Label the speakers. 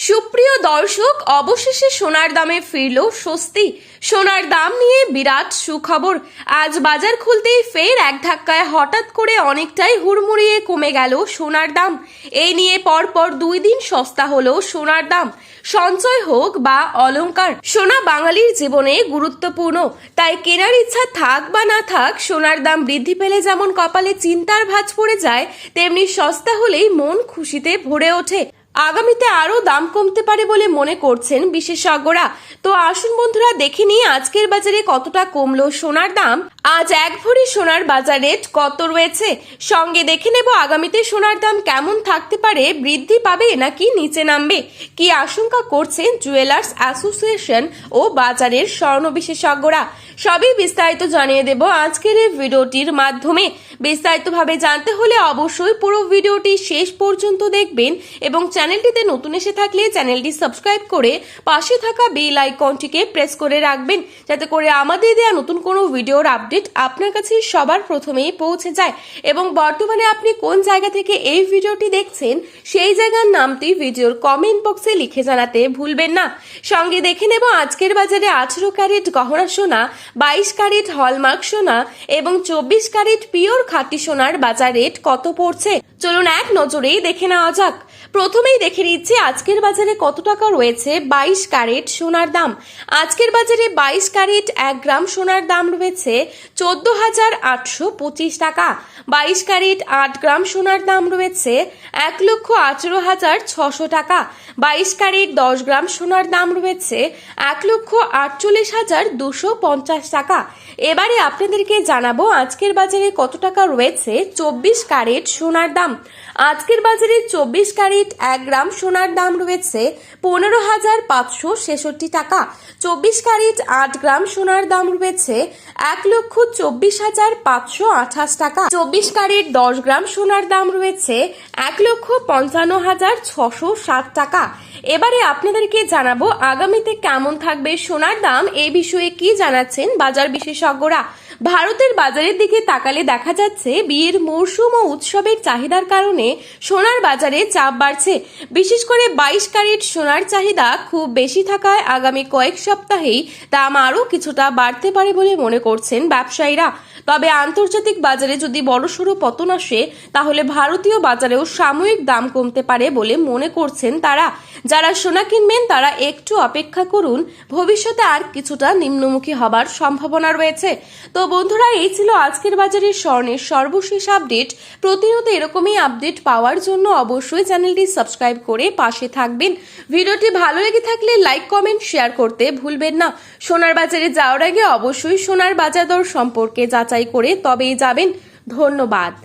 Speaker 1: সুপ্রিয় দর্শক, অবশেষে সোনার দামে ফিরল স্বস্তি। সোনার দাম নিয়ে বিরাট সুখবর। আজ বাজার খুলতেই ফের এক ধাক্কায় হঠাৎ করে অনেকটাই হুড়মুড়িয়ে কমে গেল সোনার দাম। এই নিয়ে পরপর 2 দিন সস্তা হলো সোনার দাম। সঞ্চয় হোক বা অলংকার, সোনা বাঙালির জীবনে গুরুত্বপূর্ণ। তাই কেনার ইচ্ছা থাক বা না থাক, সোনার দাম বৃদ্ধি পেলে যেমন কপালে চিন্তার ভাঁজ পড়ে যায়, তেমনি সস্তা হলেই মন খুশিতে ভরে ওঠে। আগামীতে আরো দাম কমতে পারে বলে মনে করছেন বিশেষজ্ঞরা। তো আসুন বন্ধুরা, দেখে নিই আজকের বাজারে কতটা কমলো সোনার দাম। আজ 1 ভরি সোনার বাজার রেট কত রয়েছে, সঙ্গে দেখে নেব আগামীতে সোনার দাম কেমন থাকতে পারে, বৃদ্ধি পাবে নাকি নিচে নামবে, কি আশঙ্কা করছেন জুয়েলার্স অ্যাসোসিয়েশন ও বাজারের স্বর্ণ বিশেষজ্ঞরা। সবই বিস্তারিত জানিয়ে দেব আজকের এই ভিডিওটির মাধ্যমে। বিস্তারিতভাবে জানতে হলে অবশ্যই পুরো ভিডিওটি শেষ পর্যন্ত দেখবেন এবং চ্যানেলটিতে নতুন এসে থাকলে চ্যানেলটি সাবস্ক্রাইব করে পাশে থাকা বেল আইকনটিকে প্রেস করে রাখবেন, যাতে করে আমাদের দেওয়া নতুন কোনো ভিডিওর আপডেট আপনার কাছে সবার প্রথমেই পৌঁছে যায়। এবং বর্তমানে আপনি কোন জায়গা থেকে এই ভিডিওটি দেখছেন, সেই জায়গার নামটি ভিডিওর কমেন্ট বক্সে লিখে জানাতে ভুলবেন না। সঙ্গে দেখে নেব আজকের বাজারে 18 ক্যারেট গহনা সোনা, 22 ক্যারেট হলমার্ক সোনা এবং 24 ক্যারেট পিওর খাঁটি সোনার বাজার রেট কত পড়ছে, চলুন এক নজরেই দেখে নেওয়া যাক। প্রথমেই দেখে নিচ্ছি আজকের বাজারে কত টাকা রয়েছে 22 ক্যারেট সোনার দাম। আজকের বাজারে 22 ক্যারেট 1 গ্রাম সোনার দাম রয়েছে 14,825 টাকা। 22 ক্যারেট 8 গ্রাম সোনার দাম রয়েছে 1,18,600 টাকা। 22 ক্যারেট 10 গ্রাম সোনার দাম রয়েছে 1,48,250 টাকা। এবারে আপনাদেরকে জানাবো আজকের বাজারে কত টাকা রয়েছে 24 ক্যারেট সোনার দাম। আজকের বাজারে 24 ক্যারেট 1 গ্রাম সোনার দাম রয়েছে 15,566 টাকা। 24 ক্যারেট 8 গ্রাম সোনার দাম রয়েছে 1,24,528 টাকা। 24 ক্যারেট 10 গ্রাম সোনার দাম রয়েছে 1,55,660 টাকা। এবারে আপনাদেরকে জানাবো আগামীতে কেমন থাকবে সোনার দাম, এই বিষয়ে কি জানাচ্ছেন বাজার বিশেষজ্ঞরা। ভারতের বাজারের দিকে তাকালে দেখা যাচ্ছে বিয়ের মরশুম ও উৎসবের চাহিদার কারণে সোনার বাজারে চাপ বাড়ছে। বিশেষ করে 22 ক্যারেট সোনার চাহিদা খুব বেশি থাকায় আগামী কয়েক সপ্তাহেই দাম আরও কিছুটা বাড়তে পারে বলে মনে করছেন ব্যবসায়ীরা। তবে আন্তর্জাতিক বাজারে যদি বড়সড় পতন আসে, তাহলে ভারতীয় বাজারেও সাময়িক দাম কমতে পারে বলে মনে করছেন তারা। যারা সোনা কিনবেন তারা একটু অপেক্ষা করুন, ভবিষ্যতে আর কিছুটা নিম্নমুখী হবার সম্ভাবনা রয়েছে। তো বন্ধুরা, এই ছিল আজকের বাজারের স্বর্ণের সর্বশেষ আপডেট। প্রতিনিয়ত এরকমই আপডেট পাওয়ার জন্য অবশ্যই চ্যানেলটি সাবস্ক্রাইব করে পাশে থাকবেন। ভিডিওটি ভালো লেগে থাকলে লাইক, কমেন্ট, শেয়ার করতে ভুলবেন না। সোনার বাজারে যাওয়ার আগে অবশ্যই সোনার বাজার দর সম্পর্কে যাচাই করে তবেই যাবেন। ধন্যবাদ।